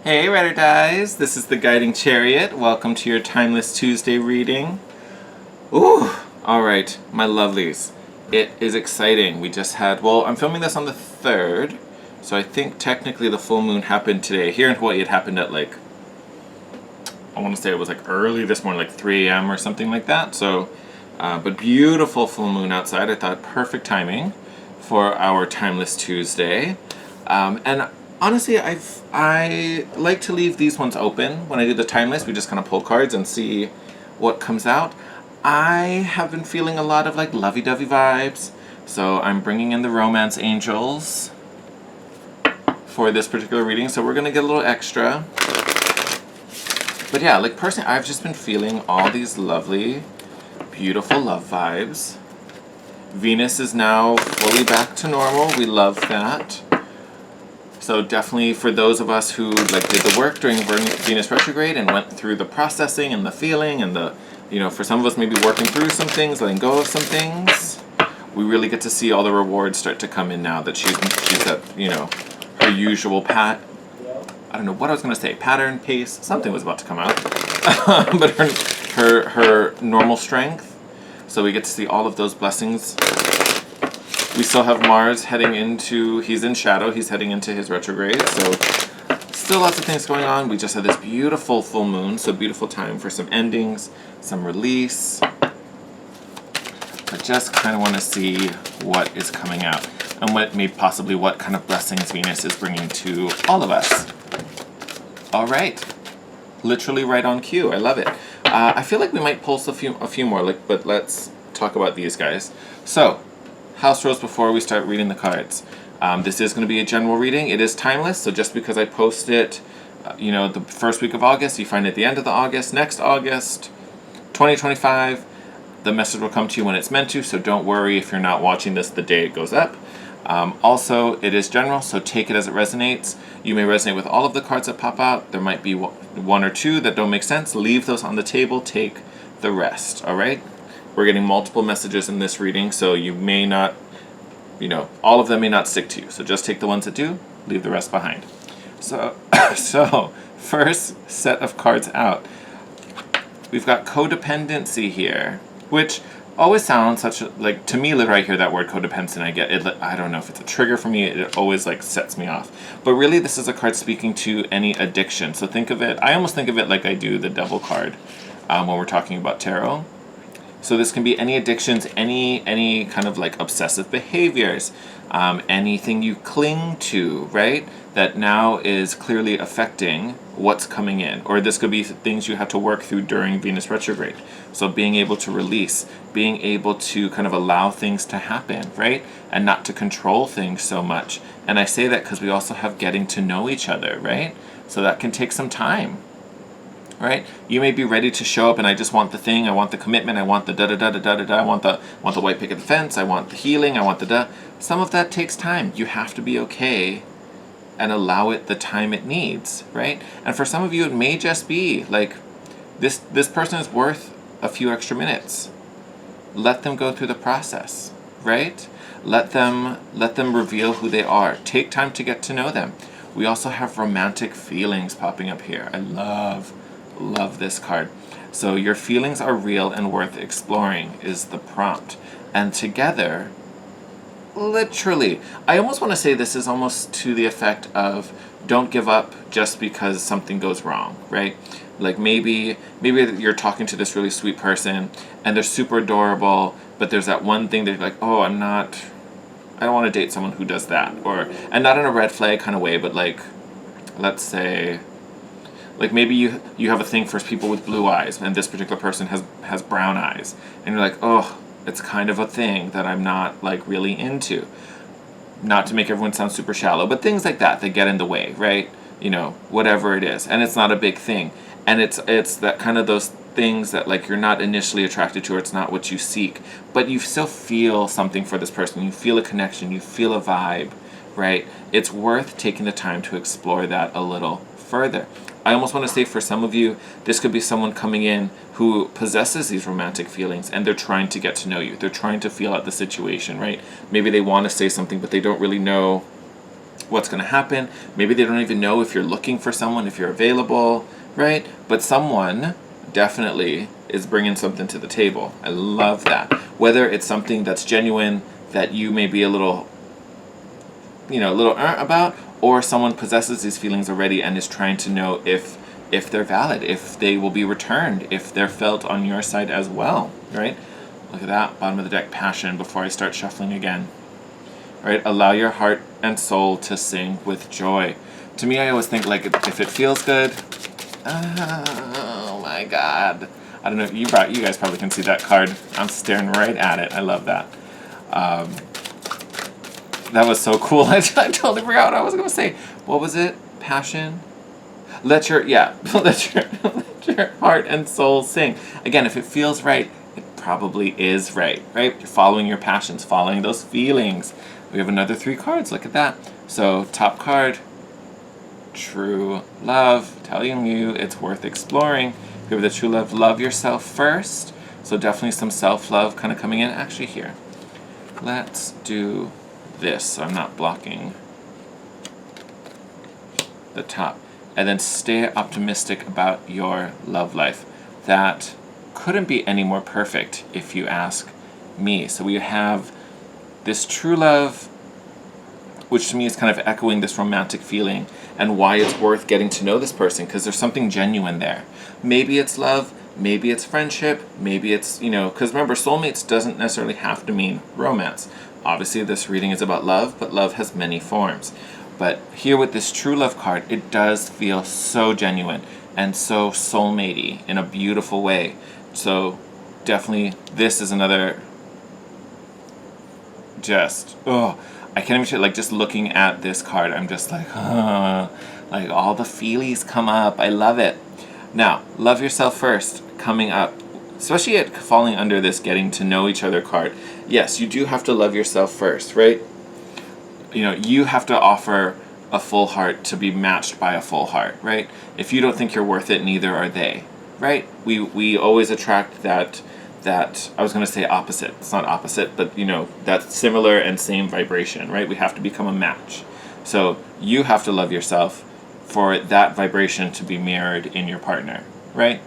Hey Ride or Dies, this is the Guiding Chariot. Welcome to your Timeless Tuesday reading. Ooh, alright, my lovelies. It is exciting. We just had, well, I'm filming this on the 3rd, so I think technically the full moon happened today. Here in Hawaii it happened at like, I want to say it was like early this morning, like 3 a.m. or something like that. So, but beautiful full moon outside. I thought perfect timing for our Timeless Tuesday. And honestly, I like to leave these ones open. When I do the timeless, we just kind of pull cards and see what comes out. I have been feeling a lot of like lovey-dovey vibes, so I'm bringing in the romance angels for this particular reading. So we're gonna get a little extra. But yeah, like personally, I've just been feeling all these lovely, beautiful love vibes. Venus is now fully back to normal. We love that. So definitely for those of us who like did the work during Venus retrograde and went through the processing and the feeling and the, for some of us maybe working through some things, letting go of some things, we really get to see all the rewards start to come in now that she's at, her usual I don't know what I was going to say, pattern, pace, something was about to come out, but her normal strength. So we get to see all of those blessings. We still have Mars heading into, he's in shadow, he's heading into his retrograde, so still lots of things going on. We just had this beautiful full moon, so beautiful time for some endings, some release. I just kind of want to see what is coming out and what kind of blessings Venus is bringing to all of us. All right, literally right on cue. I love it. I feel like we might pulse a few more, but let's talk about these guys. So, house rules before we start reading the cards. This is going to be a general reading. It is timeless, so just because I post it, the first week of August, you find it at the end of the next August, 2025, the message will come to you when it's meant to, so don't worry if you're not watching this the day it goes up. Also, it is general, so take it as it resonates. You may resonate with all of the cards that pop out. There might be one or two that don't make sense. Leave those on the table. Take the rest, all right? We're getting multiple messages in this reading, so you may not, all of them may not stick to you. So just take the ones that do, leave the rest behind. So, first set of cards out. We've got codependency here, which always sounds to me, right here, that word codependent, I don't know if it's a trigger for me, it always sets me off. But really, this is a card speaking to any addiction. So think of it, I almost think of it like I do the devil card when we're talking about tarot. So this can be any addictions, any kind of obsessive behaviors, anything you cling to, right? That now is clearly affecting what's coming in. Or this could be things you have to work through during Venus retrograde. So being able to release, being able to kind of allow things to happen, right? And not to control things so much. And I say that because we also have getting to know each other, right? So that can take some time. Right? You may be ready to show up and I just want the thing, I want the commitment, I want the da-da-da-da-da-da-da, I want the white picket fence, I want the healing, I want the da. Some of that takes time. You have to be okay and allow it the time it needs, right? And for some of you, it may just be this person is worth a few extra minutes. Let them go through the process, right? Let them reveal who they are. Take time to get to know them. We also have romantic feelings popping up here. I love this card. So your feelings are real and worth exploring is the prompt. And together, literally, I almost want to say this is almost to the effect of don't give up just because something goes wrong, right? Maybe you're talking to this really sweet person and they're super adorable, but there's that one thing that you're like, oh, I don't want to date someone who does that. And not in a red flag kind of way, but let's say, maybe you have a thing for people with blue eyes and this particular person has brown eyes. And you're like, oh, it's kind of a thing that I'm not really into. Not to make everyone sound super shallow, but things like that get in the way, right? Whatever it is. And it's not a big thing. And it's that kind of those things that you're not initially attracted to, or it's not what you seek. But you still feel something for this person. You feel a connection. You feel a vibe, right? It's worth taking the time to explore that a little further. I almost want to say for some of you, this could be someone coming in who possesses these romantic feelings and they're trying to get to know you. They're trying to feel out the situation, right? Maybe they want to say something, but they don't really know what's going to happen. Maybe they don't even know if you're looking for someone, if you're available, right? But someone definitely is bringing something to the table. I love that. Whether it's something that's genuine that you may be a little, a little about, or someone possesses these feelings already and is trying to know if they're valid, if they will be returned, if they're felt on your side as well, right? Look at that, bottom of the deck, passion, before I start shuffling again. Right? Allow your heart and soul to sing with joy. To me, I always think like if it feels good, oh my God. I don't know, you guys probably can see that card. I'm staring right at it. I love that. That was so cool. I totally forgot what I was going to say. What was it? Passion? Let your heart and soul sing. Again, if it feels right, it probably is right? You're following your passions, following those feelings. We have another 3 cards. Look at that. So, top card, true love, telling you it's worth exploring. We have the true love, love yourself first. So definitely some self-love kind of coming in. Actually here, let's do this so I'm not blocking the top. And then stay optimistic about your love life. That couldn't be any more perfect if you ask me. So we have this true love, which to me is kind of echoing this romantic feeling and why it's worth getting to know this person, because there's something genuine there. Maybe it's love, maybe it's friendship, maybe it's, because remember, soulmates doesn't necessarily have to mean romance. Obviously, this reading is about love, but love has many forms. But here with this true love card, it does feel so genuine and so soulmatey in a beautiful way. So definitely this is another I can't even like just looking at this card, I'm just like all the feelies come up. I love it. Now, love yourself first coming up, especially at falling under this getting to know each other card. Yes, you do have to love yourself first, right? You have to offer a full heart to be matched by a full heart, right? If you don't think you're worth it, neither are they, right? We always attract that I was going to say opposite. It's not opposite, but that similar and same vibration, right? We have to become a match. So you have to love yourself for that vibration to be mirrored in your partner, right?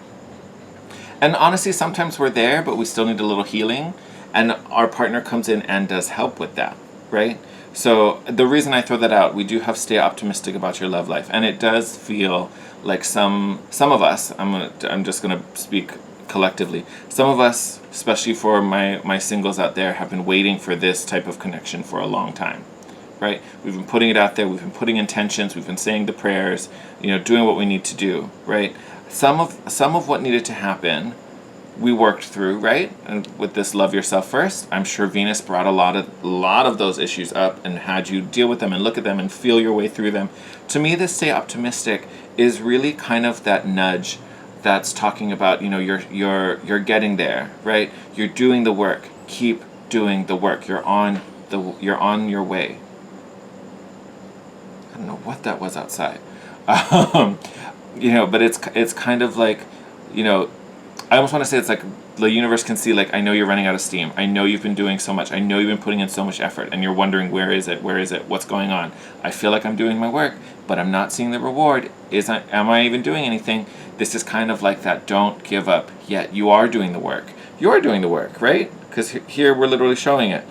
And honestly, sometimes we're there, but we still need a little healing, and our partner comes in and does help with that, right? So the reason I throw that out, we do have to stay optimistic about your love life, and it does feel like some of us, I'm just gonna speak collectively, some of us, especially for my singles out there, have been waiting for this type of connection for a long time, right? We've been putting it out there, we've been putting intentions, we've been saying the prayers, doing what we need to do, right? Some of what needed to happen, we worked through, right? And with this love yourself first, I'm sure Venus brought a lot of those issues up and had you deal with them and look at them and feel your way through them. To me, this stay optimistic is really kind of that nudge that's talking about, you're getting there, right? You're doing the work. Keep doing the work. You're on your way. I don't know what that was outside. But it's kind of like, I almost want to say it's like the universe can see, like, I know you're running out of steam. I know you've been doing so much. I know you've been putting in so much effort, and you're wondering, where is it? What's going on? I feel like I'm doing my work, but I'm not seeing the reward. Am I even doing anything? This is kind of like that don't give up yet. You are doing the work. You are doing the work, right? Because here we're literally showing it.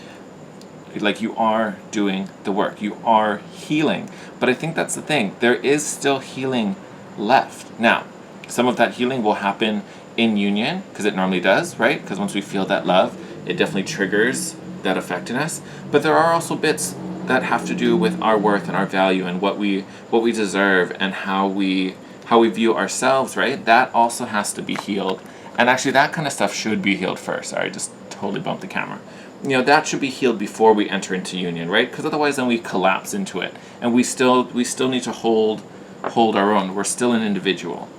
Like, you are doing the work. You are healing. But I think that's the thing. There is still healing left. Now, some of that healing will happen in union, because it normally does, right? Because once we feel that love, it definitely triggers that effect in us. But there are also bits that have to do with our worth and our value and what we deserve and how we view ourselves, right? That also has to be healed. And actually, that kind of stuff should be healed first. Sorry, I just totally bumped the camera. That should be healed before we enter into union, right? Because otherwise then we collapse into it. And we still need to hold our own. We're still an individual.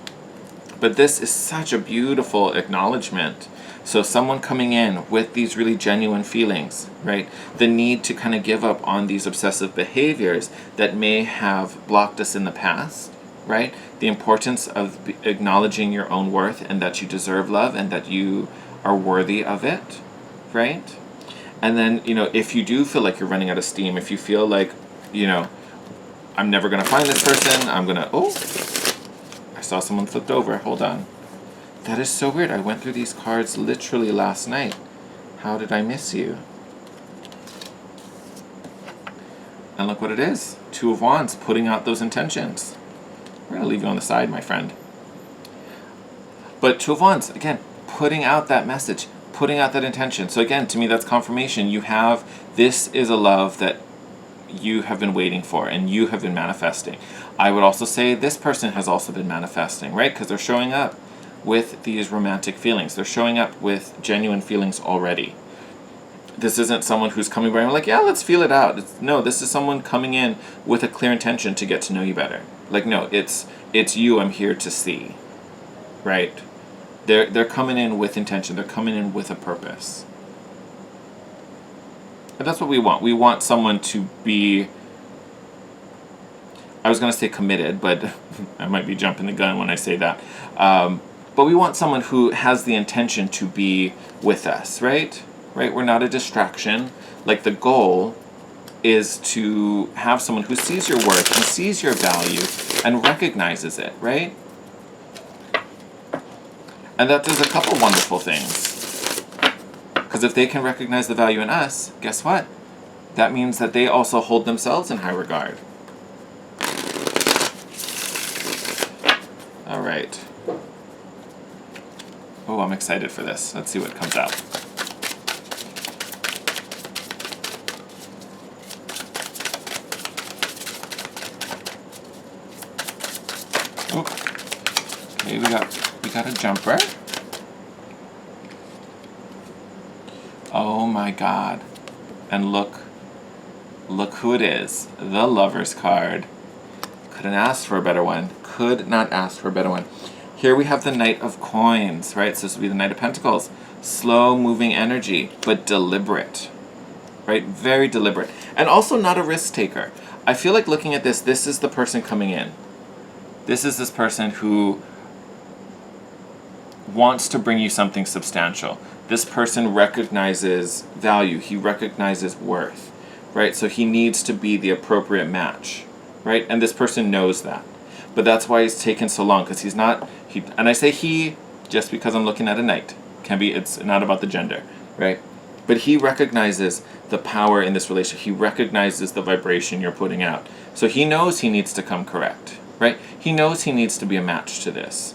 But this is such a beautiful acknowledgement. So someone coming in with these really genuine feelings, right? The need to kind of give up on these obsessive behaviors that may have blocked us in the past, right? The importance of acknowledging your own worth and that you deserve love and that you are worthy of it, right? And then, if you do feel like you're running out of steam, if you feel like, I'm never going to find this person. I'm going to... Oh, I saw someone flipped over. Hold on. That is so weird. I went through these cards literally last night. How did I miss you? And look what it is. Two of Wands, putting out those intentions. We're going to leave you on the side, my friend. But Two of Wands, again, putting out that message, putting out that intention. So again, to me, that's confirmation. You have, this is a love that you have been waiting for and you have been manifesting. I would also say this person has also been manifesting, right? Because they're showing up with these romantic feelings. They're showing up with genuine feelings already. This isn't someone who's coming by and like, yeah, let's feel it out. No, this is someone coming in with a clear intention to get to know you better. Like, no, it's you I'm here to see, right? They're coming in with intention. They're coming in with a purpose. And that's what we want. We want someone to be, I was going to say committed, but I might be jumping the gun when I say that. But we want someone who has the intention to be with us, right? Right? We're not a distraction. Like, the goal is to have someone who sees your worth and sees your value and recognizes it, right? And that does a couple wonderful things. Because if they can recognize the value in us, guess what? That means that they also hold themselves in high regard. All right. Oh, I'm excited for this. Let's see what comes out. Okay, we got a jumper. Oh my God. And look who it is. The Lover's card. Couldn't ask for a better one. Could not ask for a better one. Here we have the Knight of Coins, right? So this would be the Knight of Pentacles. Slow moving energy, but deliberate, right? Very deliberate. And also not a risk taker. I feel like looking at this is the person coming in. This is this person who wants to bring you something substantial. This person recognizes value. He recognizes worth, right? So he needs to be the appropriate match, right? And this person knows that. But that's why he's taken so long, because he's not, and I say he just because I'm looking at a knight. It's not about the gender, right? But he recognizes the power in this relationship. He recognizes the vibration you're putting out. So he knows he needs to come correct, right? He knows he needs to be a match to this.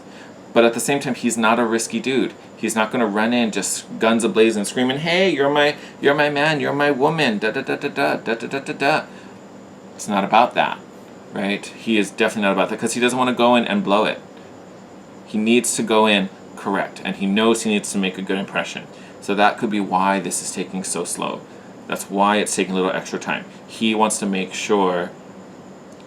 But at the same time, he's not a risky dude. He's not going to run in just guns a-blazing, screaming, "Hey, you're my man, you're my woman, da da da da da da da da da da." It's not about that, right? He is definitely not about that, because he doesn't want to go in and blow it. He needs to go in correct, and he knows he needs to make a good impression. So that could be why this is taking so slow. That's why it's taking a little extra time. He wants to make sure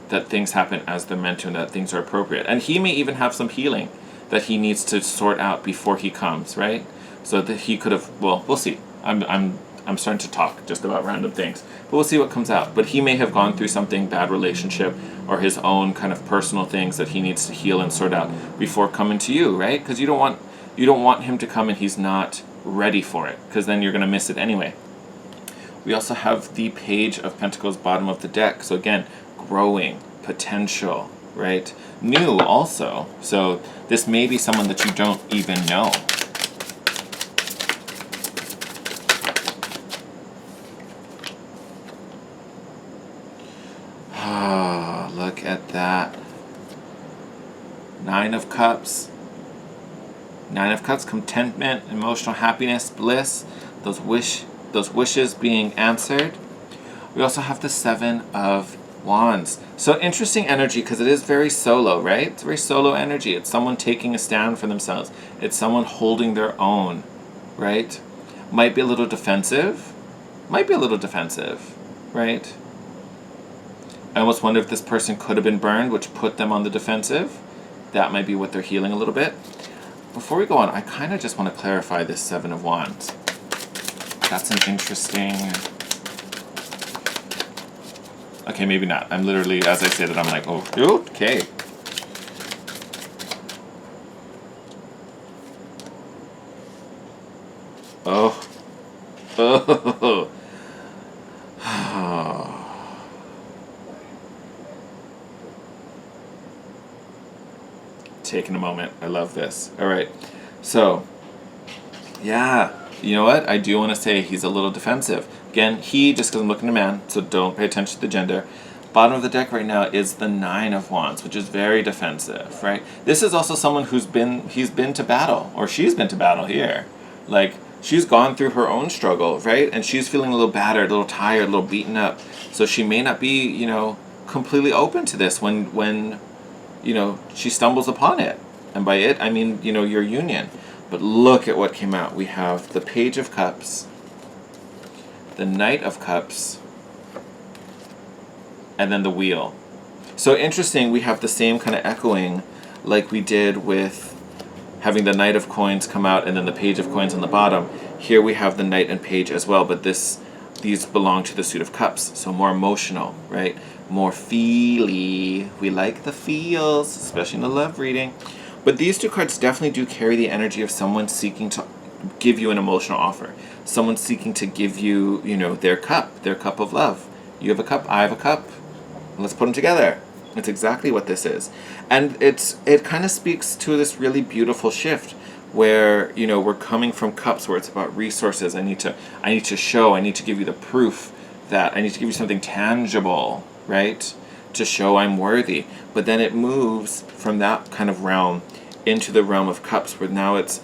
that things happen as they're meant to and that things are appropriate. And he may even have some healing that he needs to sort out before he comes, right? So that he could have, well, we'll see. I'm starting to talk just about random things, but we'll see what comes out. But he may have gone through something, bad relationship, or his own kind of personal things that he needs to heal and sort out before coming to you, right? Because you don't want him to come and he's not ready for it, because then you're going to miss it anyway. We also have the Page of Pentacles, bottom of the deck. So again, growing, potential, right? New also. So this may be someone that you don't even know. Ah, look at that. Nine of Cups. Nine of Cups, contentment, emotional happiness, bliss, those wishes being answered. We also have the Seven of Wands. So interesting energy, because it is very solo, right? It's very solo energy. It's someone taking a stand for themselves. It's someone holding their own, right? Might be a little defensive. Right? I almost wonder if this person could have been burned, which put them on the defensive. That might be what they're healing a little bit. Before we go on, I kind of just want to clarify this Seven of Wands. That's an interesting... Okay, maybe not. I'm literally, as I said it, I'm like, oh, okay. Oh. taking a moment. I love this. All right. So, yeah. You know what? I do want to say he's a little defensive. Again, he, just because I'm looking at a man, so don't pay attention to the gender. Bottom of the deck right now is the Nine of Wands, which is very defensive, right? This is also someone he's been to battle, or she's been to battle here. Like, she's gone through her own struggle, right? And she's feeling a little battered, a little tired, a little beaten up. So she may not be, completely open to this when she stumbles upon it. And by it, I mean, your union. But look at what came out. We have the Page of Cups, the Knight of Cups, and then the Wheel. So interesting, we have the same kind of echoing like we did with having the Knight of Coins come out and then the Page of Coins on the bottom. Here we have the Knight and Page as well, but these belong to the Suit of Cups, so more emotional, right? More feely. We like the feels, especially in the love reading. But these two cards definitely do carry the energy of someone seeking to give you an emotional offer. Someone seeking to give you, their cup of love. You have a cup, I have a cup. Let's put them together. It's exactly what this is. And it kind of speaks to this really beautiful shift where, we're coming from cups where it's about resources. I need to show, I need to give you the proof that I need to give you something tangible, right? To show I'm worthy. But then it moves from that kind of realm into the realm of cups where now it's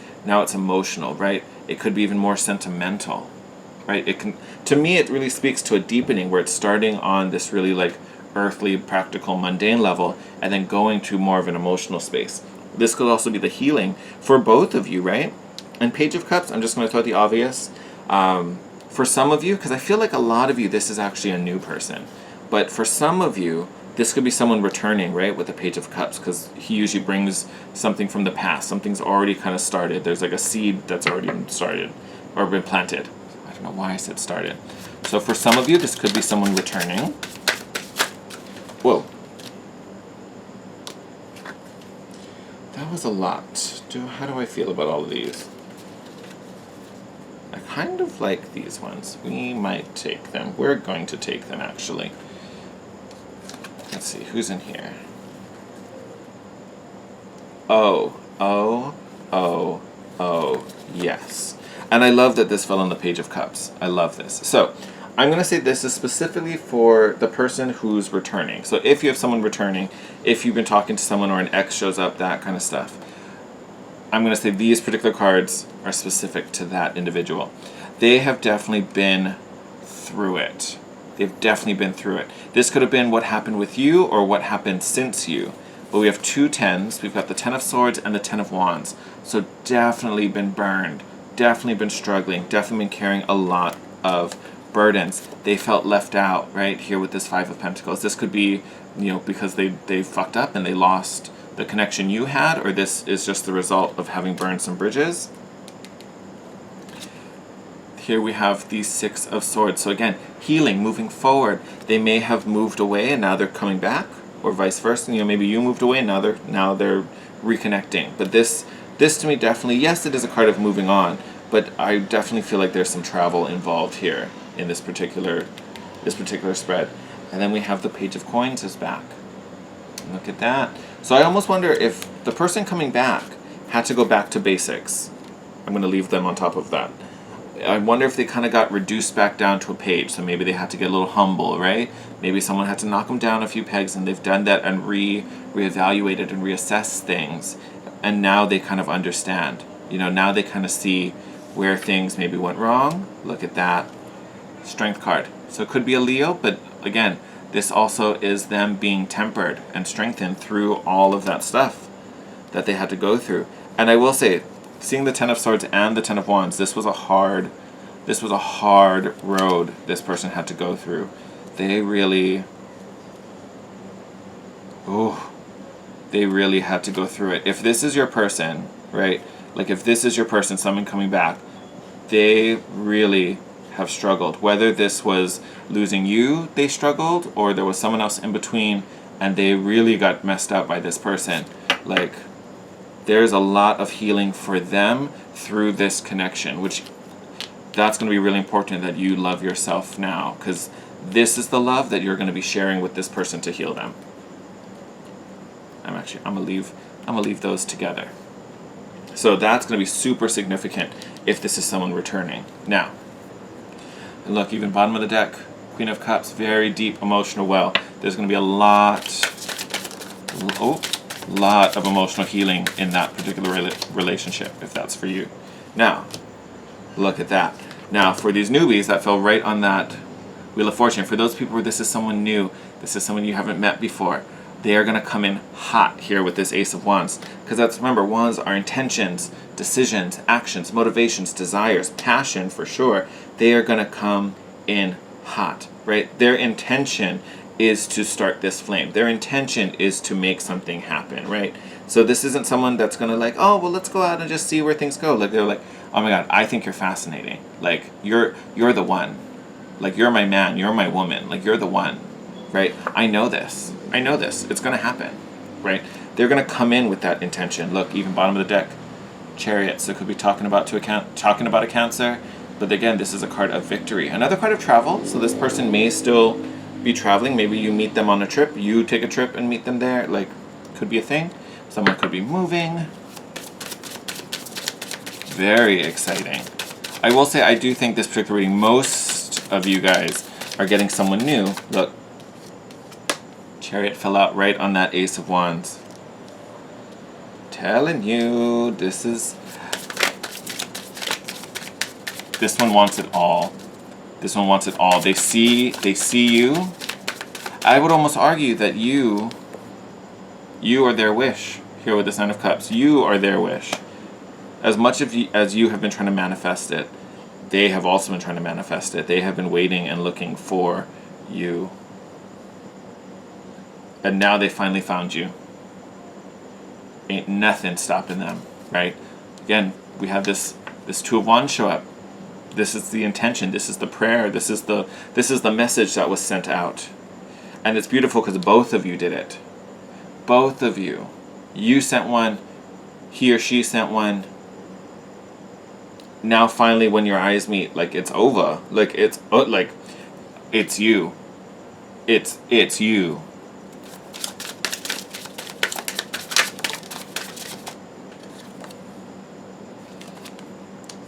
emotional, right? It could be even more sentimental, right? To me, it really speaks to a deepening where it's starting on this really like earthly, practical, mundane level and then going to more of an emotional space. This could also be the healing for both of you, right? And Page of Cups, I'm just going to throw out the obvious. For some of you, because I feel like a lot of you, this is actually a new person. But for some of you, this could be someone returning, right, with the Page of Cups, because he usually brings something from the past. Something's already kind of started. There's like a seed that's already been started or been planted. I don't know why I said started. So for some of you, this could be someone returning. Whoa. That was a lot. How do I feel about all of these? I kind of like these ones. We might take them. We're going to take them, actually. Let's see, who's in here? Oh, yes. And I love that this fell on the Page of Cups. I love this. So, I'm going to say this is specifically for the person who's returning. So if you have someone returning, if you've been talking to someone or an ex shows up, that kind of stuff, I'm going to say these particular cards are specific to that individual. They have definitely been through it. They've definitely been through it. This could have been what happened with you or what happened since you. But we have two tens. We've got the Ten of Swords and the Ten of Wands. So definitely been burned. Definitely been struggling. Definitely been carrying a lot of burdens. They felt left out, right? Here with this Five of Pentacles. This could be, because they fucked up and they lost the connection you had, or this is just the result of having burned some bridges. Here we have the Six of Swords. So again, healing, moving forward. They may have moved away and now they're coming back, or vice versa. Maybe you moved away and now they're reconnecting. But this to me definitely, yes, it is a card of moving on, but I definitely feel like there's some travel involved here in this particular spread. And then we have the Page of Coins is back. Look at that. So I almost wonder if the person coming back had to go back to basics. I'm going to leave them on top of that. I wonder if they kind of got reduced back down to a page. So maybe they had to get a little humble, right? Maybe someone had to knock them down a few pegs and they've done that and reevaluated and reassessed things. And now they kind of understand. Now they kind of see where things maybe went wrong. Look at that. Strength card. So it could be a Leo, but again, this also is them being tempered and strengthened through all of that stuff that they had to go through. And I will say, seeing the Ten of Swords and the Ten of Wands, this was a hard road this person had to go through. They really had to go through it. If this is your person, right? Like if this is your person, someone coming back, they really have struggled. Whether this was losing you, they struggled, or there was someone else in between and they really got messed up by this person. Like, there's a lot of healing for them through this connection, which that's going to be really important that you love yourself now, because this is the love that you're going to be sharing with this person to heal them. I'm gonna leave those together. So that's gonna be super significant if this is someone returning. Now, and look, even bottom of the deck, Queen of Cups, very deep emotional well. There's gonna be a lot of emotional healing in that particular relationship, if that's for you. Now, look at that. Now, for these newbies, that fell right on that Wheel of Fortune. For those people where this is someone new, this is someone you haven't met before, they are going to come in hot here with this Ace of Wands. Because that's, remember, wands are intentions, decisions, actions, motivations, desires, passion for sure. They are going to come in hot, right? Their intention is to start this flame. Their intention is to make something happen, right? So this isn't someone that's going to like, oh, well, let's go out and just see where things go. Like, they're like, oh my God, I think you're fascinating. Like, you're the one. Like, you're my man, you're my woman. Like, you're the one, right? I know this. It's going to happen, right? They're going to come in with that intention. Look, even bottom of the deck, Chariot. So it could be talking about a Cancer. But again, this is a card of victory. Another card of travel. So this person may still be traveling. Maybe you meet them on a trip. You take a trip and meet them there. Like, could be a thing. Someone could be moving. Very exciting. I will say I do think this particular reading, most of you guys are getting someone new. Look, Chariot fell out right on that Ace of Wands. Telling you, this one wants it all. This one wants it all. They see you. I would almost argue that you are their wish here with this Nine of Cups. You are their wish. As much as you have been trying to manifest it, they have also been trying to manifest it. They have been waiting and looking for you. And now they finally found you. Ain't nothing stopping them, right? Again, we have this Two of Wands show up. This is the intention. This is the prayer. This is the message that was sent out. And it's beautiful because both of you did it. Both of you. You sent one. He or she sent one. Now finally when your eyes meet, like, it's over. Like, it's you. It's you.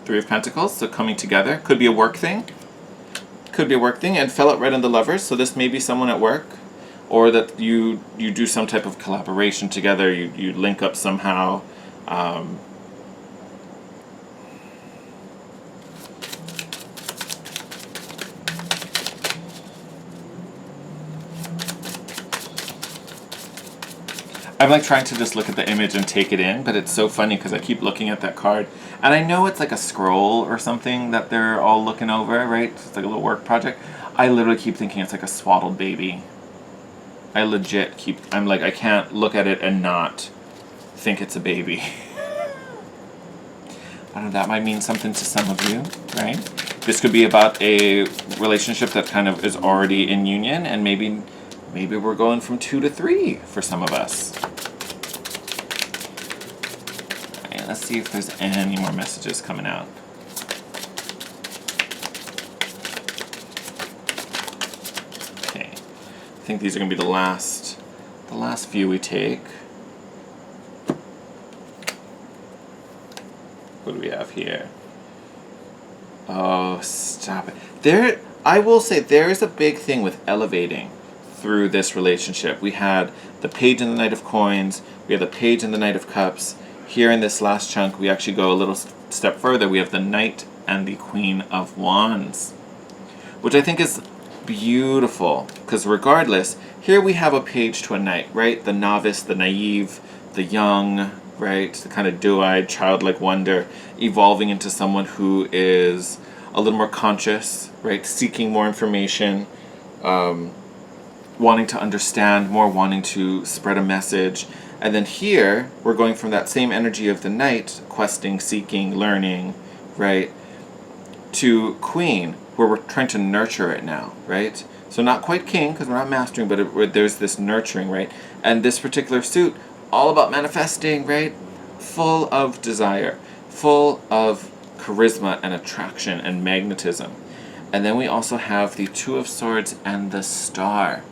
Three of Pentacles, so coming together. Could be a work thing. And fell out right on the Lovers, so this may be someone at work. Or that you do some type of collaboration together, you link up somehow. I'm like trying to just look at the image and take it in, but it's so funny because I keep looking at that card. And I know it's like a scroll or something that they're all looking over, right? It's like a little work project. I literally keep thinking it's like a swaddled baby. I'm like, I can't look at it and not think it's a baby. I don't know, that might mean something to some of you, right? This could be about a relationship that kind of is already in union, and maybe we're going from 2 to 3 for some of us. Alright, let's see if there's any more messages coming out. Okay, I think these are going to be the last few we take. What do we have here? Oh, stop it. I will say there is a big thing with elevating through this relationship. We had the Page and the Knight of Coins. We have the Page and the Knight of Cups. Here in this last chunk, we actually go a little step further. We have the Knight and the Queen of Wands, which I think is beautiful. Because regardless, here we have a page to a knight, right? The novice, the naive, the young, right? The kind of doe-eyed, childlike wonder, evolving into someone who is a little more conscious, right? Seeking more information, wanting to understand more, wanting to spread a message. And then here, we're going from that same energy of the knight, questing, seeking, learning, right, to queen, where we're trying to nurture it now, right? So not quite king, because we're not mastering, but there's this nurturing, right? And this particular suit, all about manifesting, right? Full of desire, full of charisma and attraction and magnetism. And then we also have the Two of Swords and the Star.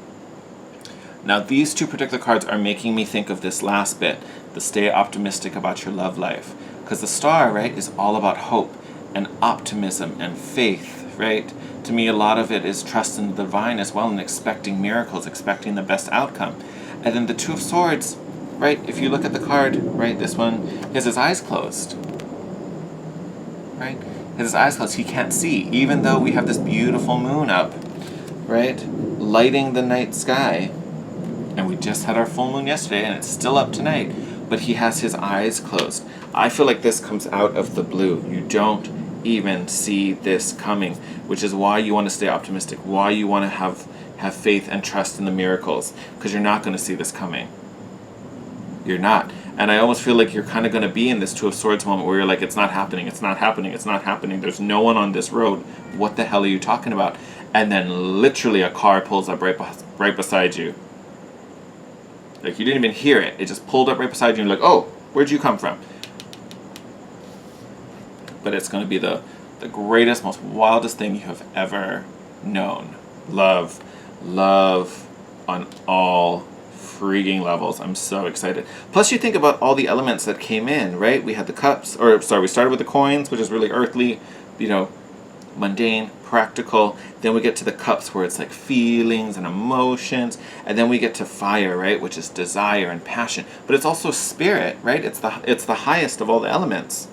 Now these two particular cards are making me think of this last bit, the stay optimistic about your love life. Because the star, right, is all about hope and optimism and faith, right? To me, a lot of it is trust in the divine as well and expecting miracles, expecting the best outcome. And then the Two of Swords, right, if you look at the card, right, this one has his eyes closed, right? His eyes closed, he can't see, even though we have this beautiful moon up, right, lighting the night sky. And we just had our full moon yesterday, and it's still up tonight, but he has his eyes closed. I feel like this comes out of the blue. You don't even see this coming, which is why you want to stay optimistic, why you want to have faith and trust in the miracles, because you're not going to see this coming. You're not. And I almost feel like you're kind of going to be in this Two of Swords moment where you're like, it's not happening, it's not happening, it's not happening. There's no one on this road. What the hell are you talking about? And then literally a car pulls up right beside you. Like, you didn't even hear it. It just pulled up right beside you and you're like, oh, where'd you come from? But it's going to be the greatest, most wildest thing you have ever known. Love on all freaking levels. I'm so excited. Plus, you think about all the elements that came in, right? We had the cups, we started with the coins, which is really earthly, mundane, practical. Then we get to the cups where it's like feelings and emotions, and then we get to fire, right, which is desire and passion. But it's also spirit, right? It's the highest of all the elements.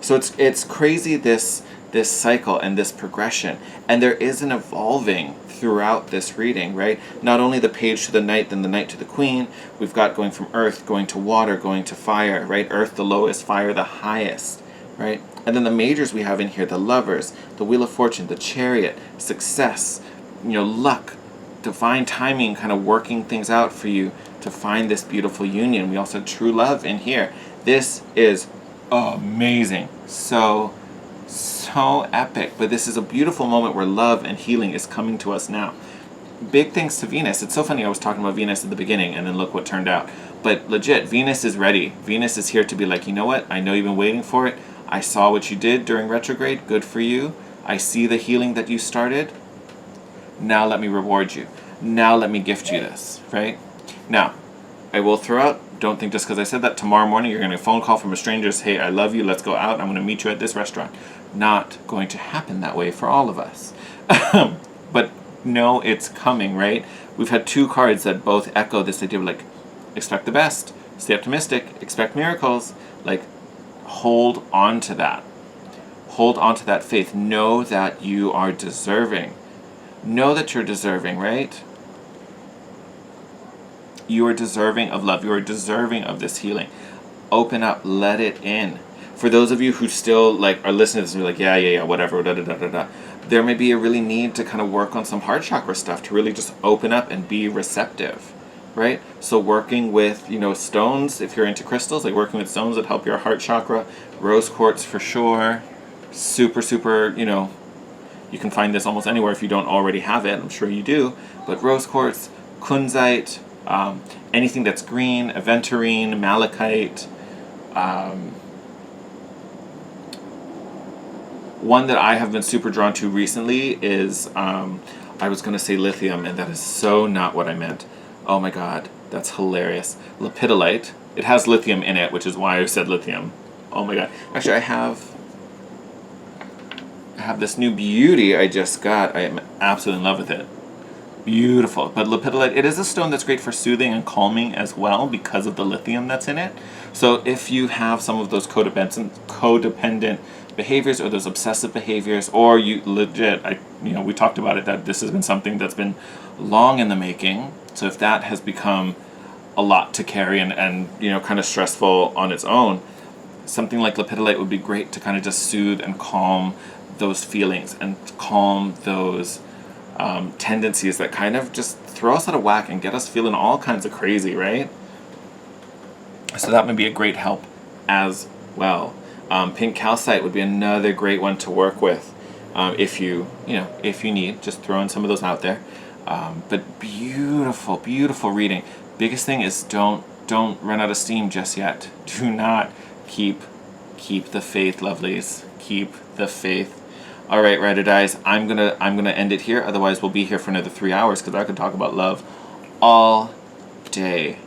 So it's crazy, this cycle and this progression, and there is an evolving throughout this reading, right? Not only the page to the knight, then the knight to the queen. We've got going from earth, going to water, going to fire, right? Earth the lowest, fire the highest, right? And then the majors we have in here, the lovers, the wheel of fortune, the chariot, success, luck, divine timing, kind of working things out for you to find this beautiful union. We also have true love in here. This is amazing. So epic. But this is a beautiful moment where love and healing is coming to us now. Big thanks to Venus. It's so funny, I was talking about Venus at the beginning, and then look what turned out. But legit, Venus is ready. Venus is here to be like, you know what? I know you've been waiting for it. I saw what you did during retrograde. Good for you. I see the healing that you started. Now let me reward you. Now let me gift you this, right? Now, I will throw out, don't think just because I said that, tomorrow morning you're going to get a phone call from a stranger, hey, I love you, let's go out, I'm going to meet you at this restaurant. Not going to happen that way for all of us. But no, it's coming, right? We've had two cards that both echo this idea of like, expect the best, stay optimistic, expect miracles, like, hold on to that. Hold on to that faith. Know that you are deserving. Know that you're deserving, right? You are deserving of love. You are deserving of this healing. Open up. Let it in. For those of you who still are listening to this and be like, yeah, whatever, there may be a really need to kind of work on some heart chakra stuff to really just open up and be receptive, right? So working with, stones, if you're into crystals, like working with stones that help your heart chakra, rose quartz for sure, super, you can find this almost anywhere if you don't already have it. I'm sure you do. But rose quartz, kunzite, anything that's green, aventurine, malachite. One that I have been super drawn to recently is, I was going to say lithium, and that is so not what I meant. Oh my god, that's hilarious. Lepidolite. It has lithium in it, which is why I said lithium. Oh my god. Actually, I have this new beauty I just got. I am absolutely in love with it. Beautiful. But lepidolite, it is a stone that's great for soothing and calming as well because of the lithium that's in it. So if you have some of those codependent behaviors or those obsessive behaviors, or you legit, we talked about it, that this has been something that's been long in the making. So if that has become a lot to carry and kind of stressful on its own, something like lepidolite would be great to kind of just soothe and calm those feelings and calm those tendencies that kind of just throw us out of whack and get us feeling all kinds of crazy, right? So that would be a great help as well. Pink calcite would be another great one to work with if you need. Just throwing some of those out there. But beautiful, beautiful reading. Biggest thing is don't run out of steam just yet. Do not keep the faith, lovelies. Keep the faith. All right, Ride or Dies, I'm gonna end it here. Otherwise, we'll be here for another 3 hours because I could talk about love all day.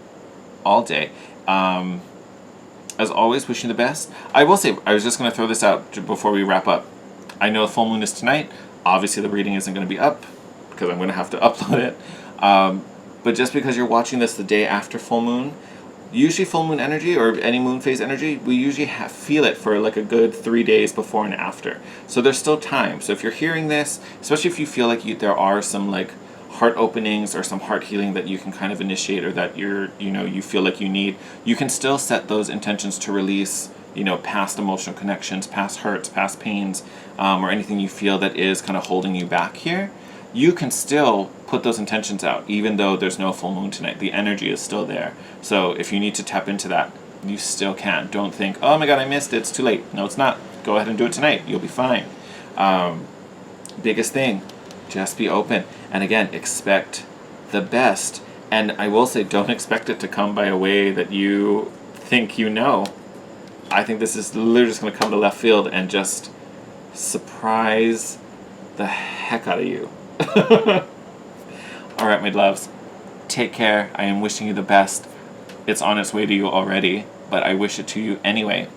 All day. As always, wishing the best. I will say, I was just going to throw this out before we wrap up. I know the full moon is tonight. Obviously, the reading isn't going to be up because I'm going to have to upload it. But just because you're watching this the day after full moon, usually full moon energy or any moon phase energy, we usually feel it for like a good 3 days before and after. So there's still time. So if you're hearing this, especially if you feel like there are some like heart openings or some heart healing that you can kind of initiate, or that you feel like you need, you can still set those intentions to release, past emotional connections, past hurts, past pains, or anything you feel that is kind of holding you back here. You can still put those intentions out even though there's no full moon tonight. The energy is still there. So if you need to tap into that, you still can. Don't think, oh my god, I missed it, it's too late. No, it's not. Go ahead and do it tonight. You'll be fine. Biggest thing, just be open. And again, expect the best. And I will say, don't expect it to come by a way that you think you know. I think this is literally just going to come to left field and just surprise the heck out of you. Alright, my loves. Take care. I am wishing you the best. It's on its way to you already, but I wish it to you anyway.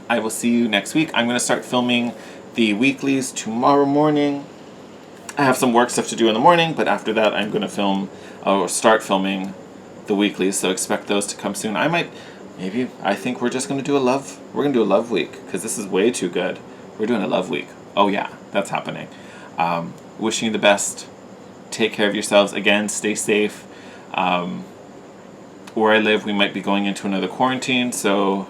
I will see you next week. I'm going to start filming the weeklies tomorrow morning. I have some work stuff to do in the morning, but after that I'm going to start filming the weeklies, so expect those to come soon. I think we're just going to do we're going to do a love week, because this is way too good. We're doing a love week. Oh yeah, that's happening. Wishing you the best. Take care of yourselves. Again, stay safe. Where I live, we might be going into another quarantine, so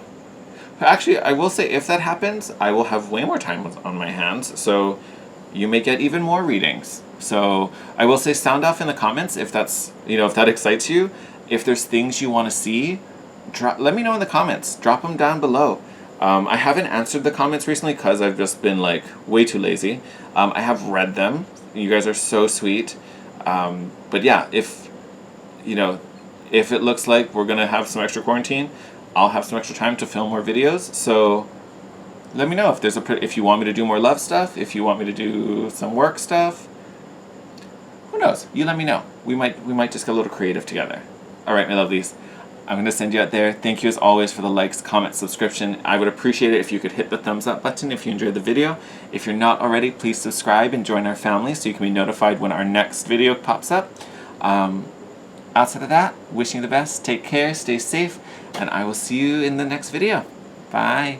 actually, I will say, if that happens, I will have way more time on my hands, so you may get even more readings. So I will say, sound off in the comments if that's, if that excites you. If there's things you want to see, let me know in the comments. Drop them down below. I haven't answered the comments recently because I've just been like way too lazy. I have read them. You guys are so sweet. But yeah, if it looks like we're gonna have some extra quarantine, I'll have some extra time to film more videos. So let me know if you want me to do more love stuff, if you want me to do some work stuff. Who knows? You let me know. We might just get a little creative together. All right, my lovelies. I'm going to send you out there. Thank you as always for the likes, comments, subscription. I would appreciate it if you could hit the thumbs up button if you enjoyed the video. If you're not already, please subscribe and join our family so you can be notified when our next video pops up. Outside of that, wishing you the best. Take care, stay safe, and I will see you in the next video. Bye.